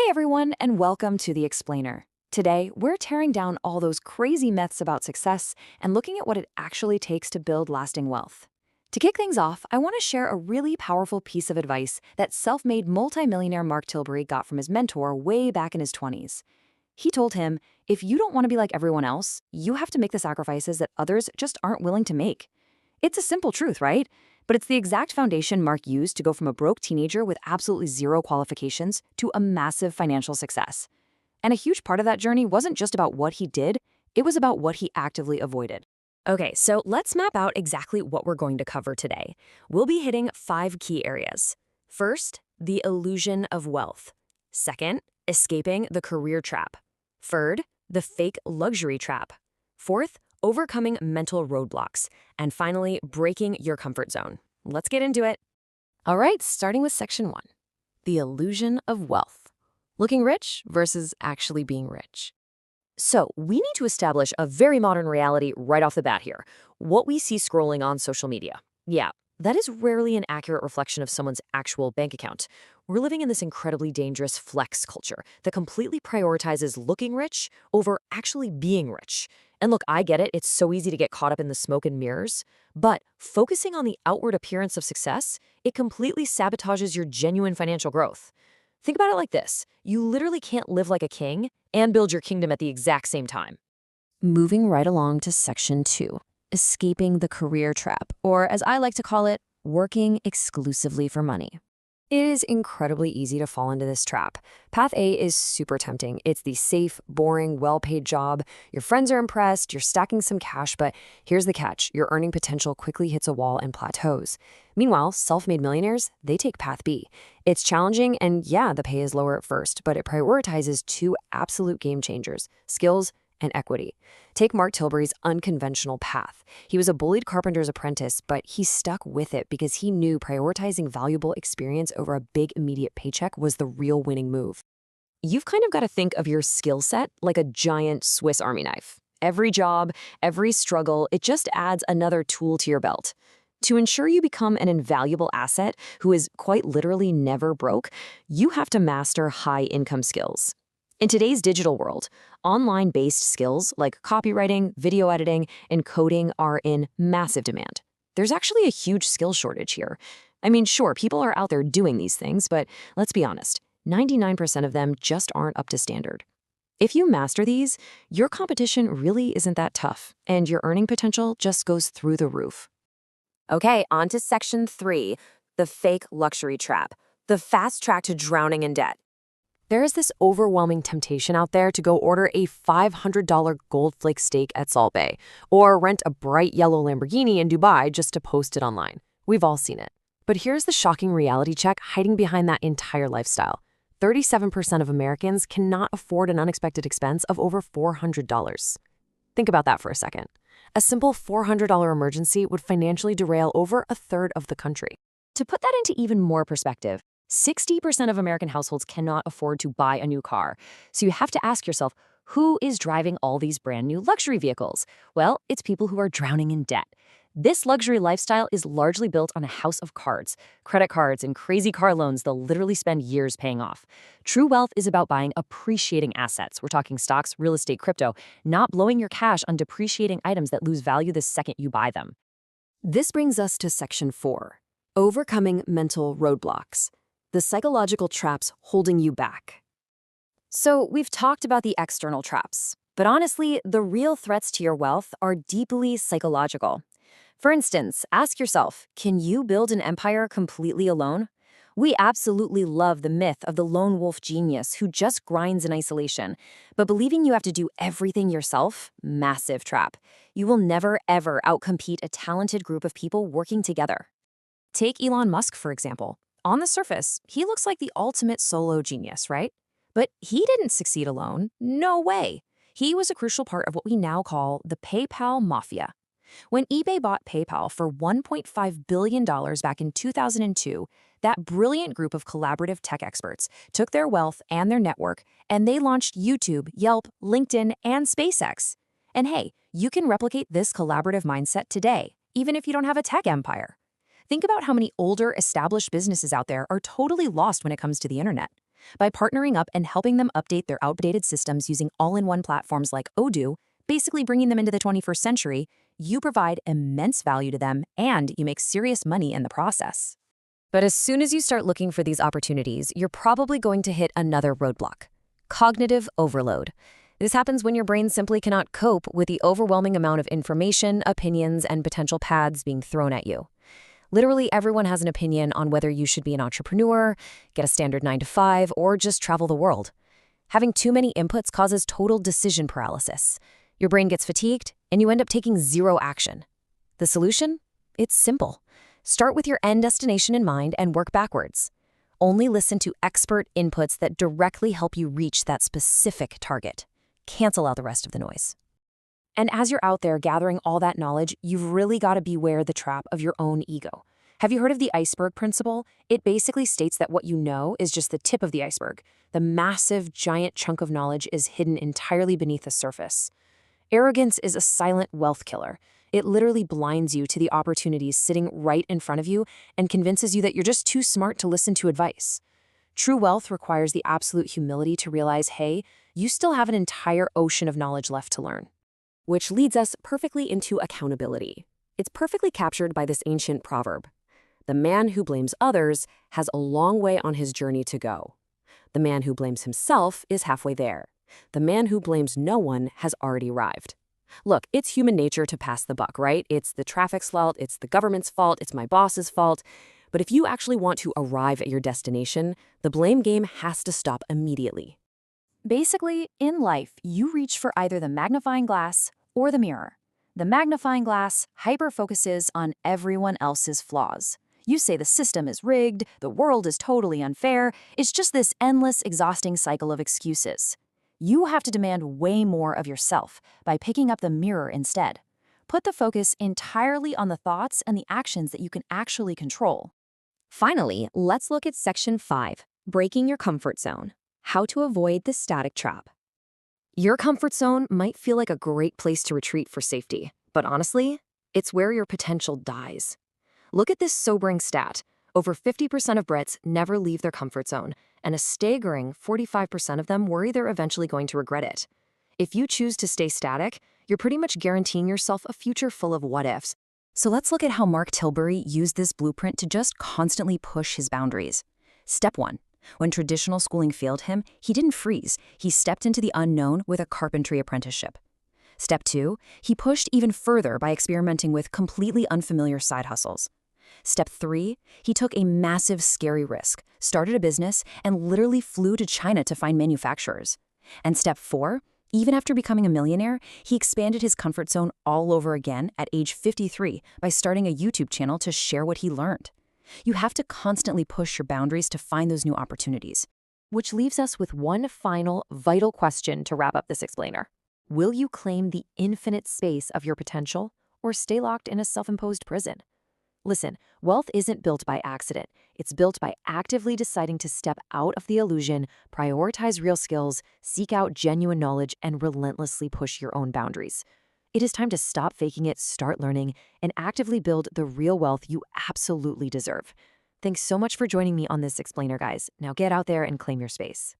everyone, and welcome to The Explainer. Today, we're tearing down all those crazy myths about success and looking at what it actually takes to build lasting wealth. To kick things off, I want to share a really powerful piece of advice that self-made multimillionaire Mark Tilbury got from his mentor way back in his 20s. He told him, if you don't want to be like everyone else, you have to make the sacrifices that others just aren't willing to make. It's a simple truth, right? But it's the exact foundation Mark used to go from a broke teenager with absolutely zero qualifications to a massive financial success. And a huge part of that journey wasn't just about what he did, it was about what he actively avoided. Okay, so let's map out exactly what we're going to cover today. We'll be hitting 5 key areas. First, the illusion of wealth. Second, escaping the career trap. Third, the fake luxury trap. Fourth, overcoming mental roadblocks. And finally, breaking your comfort zone. Let's get into it. All right, starting with section 1, the illusion of wealth. Looking rich versus actually being rich. So we need to establish a very modern reality right off the bat here. What we see scrolling on social media. Yeah, that is rarely an accurate reflection of someone's actual bank account. We're living in this incredibly dangerous flex culture that completely prioritizes looking rich over actually being rich. And look, I get it, it's so easy to get caught up in the smoke and mirrors, but focusing on the outward appearance of success, it completely sabotages your genuine financial growth. Think about it like this. You literally can't live like a king and build your kingdom at the exact same time. Moving right along to section 2, escaping the career trap, or as I like to call it, working exclusively for money. It is incredibly easy to fall into this trap. Path A is super tempting. It's the safe, boring, well-paid job. Your friends are impressed, you're stacking some cash, but here's the catch. Your earning potential quickly hits a wall and plateaus. Meanwhile, self-made millionaires, they take Path B. It's challenging, and yeah, the pay is lower at first, but it prioritizes 2 absolute game changers, skills and equity. Take Mark Tilbury's unconventional path. He was a bullied carpenter's apprentice, but he stuck with it because he knew prioritizing valuable experience over a big immediate paycheck was the real winning move. You've kind of got to think of your skill set like a giant Swiss Army knife. Every job, every struggle, it just adds another tool to your belt. To ensure you become an invaluable asset who is quite literally never broke, you have to master high-income skills. In today's digital world, online-based skills like copywriting, video editing, and coding are in massive demand. There's actually a huge skill shortage here. I mean, sure, people are out there doing these things, but let's be honest, 99% of them just aren't up to standard. If you master these, your competition really isn't that tough, and your earning potential just goes through the roof. Okay, on to section 3, the fake luxury trap, the fast track to drowning in debt. There is this overwhelming temptation out there to go order a $500 gold flake steak at Salt Bay, or rent a bright yellow Lamborghini in Dubai just to post it online. We've all seen it. But here's the shocking reality check hiding behind that entire lifestyle. 37% of Americans cannot afford an unexpected expense of over $400. Think about that for a second. A simple $400 emergency would financially derail over a third of the country. To put that into even more perspective, 60% of American households cannot afford to buy a new car. So you have to ask yourself, who is driving all these brand new luxury vehicles? Well, it's people who are drowning in debt. This luxury lifestyle is largely built on a house of cards, credit cards, and crazy car loans they'll literally spend years paying off. True wealth is about buying appreciating assets. We're talking stocks, real estate, crypto, not blowing your cash on depreciating items that lose value the second you buy them. This brings us to section 4, overcoming mental roadblocks. The psychological traps holding you back. So we've talked about the external traps, but honestly, the real threats to your wealth are deeply psychological. For instance, ask yourself, can you build an empire completely alone? We absolutely love the myth of the lone wolf genius who just grinds in isolation, but believing you have to do everything yourself, massive trap. You will never, ever outcompete a talented group of people working together. Take Elon Musk, for example. On the surface, he looks like the ultimate solo genius, right? But he didn't succeed alone. No way. He was a crucial part of what we now call the PayPal mafia. When eBay bought PayPal for $1.5 billion back in 2002, that brilliant group of collaborative tech experts took their wealth and their network, and they launched YouTube, Yelp, LinkedIn, and SpaceX. And hey, you can replicate this collaborative mindset today, even if you don't have a tech empire. Think about how many older, established businesses out there are totally lost when it comes to the internet. By partnering up and helping them update their outdated systems using all-in-one platforms like Odoo, basically bringing them into the 21st century, you provide immense value to them and you make serious money in the process. But as soon as you start looking for these opportunities, you're probably going to hit another roadblock: cognitive overload. This happens when your brain simply cannot cope with the overwhelming amount of information, opinions, and potential paths being thrown at you. Literally everyone has an opinion on whether you should be an entrepreneur, get a standard 9 to 5, or just travel the world. Having too many inputs causes total decision paralysis. Your brain gets fatigued, and you end up taking zero action. The solution? It's simple. Start with your end destination in mind and work backwards. Only listen to expert inputs that directly help you reach that specific target. Cancel out the rest of the noise. And as you're out there gathering all that knowledge, you've really got to beware the trap of your own ego. Have you heard of the iceberg principle? It basically states that what you know is just the tip of the iceberg. The massive, giant chunk of knowledge is hidden entirely beneath the surface. Arrogance is a silent wealth killer. It literally blinds you to the opportunities sitting right in front of you and convinces you that you're just too smart to listen to advice. True wealth requires the absolute humility to realize, hey, you still have an entire ocean of knowledge left to learn. Which leads us perfectly into accountability. It's perfectly captured by this ancient proverb: the man who blames others has a long way on his journey to go. The man who blames himself is halfway there. The man who blames no one has already arrived. Look, it's human nature to pass the buck, right? It's the traffic's fault, it's the government's fault, it's my boss's fault. But if you actually want to arrive at your destination, the blame game has to stop immediately. Basically, in life, you reach for either the magnifying glass or the mirror. The magnifying glass hyper-focuses on everyone else's flaws. You say the system is rigged, the world is totally unfair. It's just this endless, exhausting cycle of excuses. You have to demand way more of yourself by picking up the mirror instead. Put the focus entirely on the thoughts and the actions that you can actually control. Finally, let's look at Section 5, Breaking Your Comfort Zone. How to avoid the static trap. Your comfort zone might feel like a great place to retreat for safety, but honestly, it's where your potential dies. Look at this sobering stat. Over 50% of Brits never leave their comfort zone, and a staggering 45% of them worry they're eventually going to regret it. If you choose to stay static, you're pretty much guaranteeing yourself a future full of what-ifs. So let's look at how Mark Tilbury used this blueprint to just constantly push his boundaries. Step 1. When traditional schooling failed him, he didn't freeze. He stepped into the unknown with a carpentry apprenticeship. Step 2. He pushed even further by experimenting with completely unfamiliar side hustles. Step 3. He took a massive, scary risk, started a business, and literally flew to China to find manufacturers. And Step 4. Even after becoming a millionaire, he expanded his comfort zone all over again at age 53 by starting a YouTube channel to share what he learned. You have to constantly push your boundaries to find those new opportunities. Which leaves us with one final, vital question to wrap up this explainer. Will you claim the infinite space of your potential or stay locked in a self-imposed prison? Listen, wealth isn't built by accident. It's built by actively deciding to step out of the illusion, prioritize real skills, seek out genuine knowledge, and relentlessly push your own boundaries. It is time to stop faking it, start learning, and actively build the real wealth you absolutely deserve. Thanks so much for joining me on this explainer, guys. Now get out there and claim your space.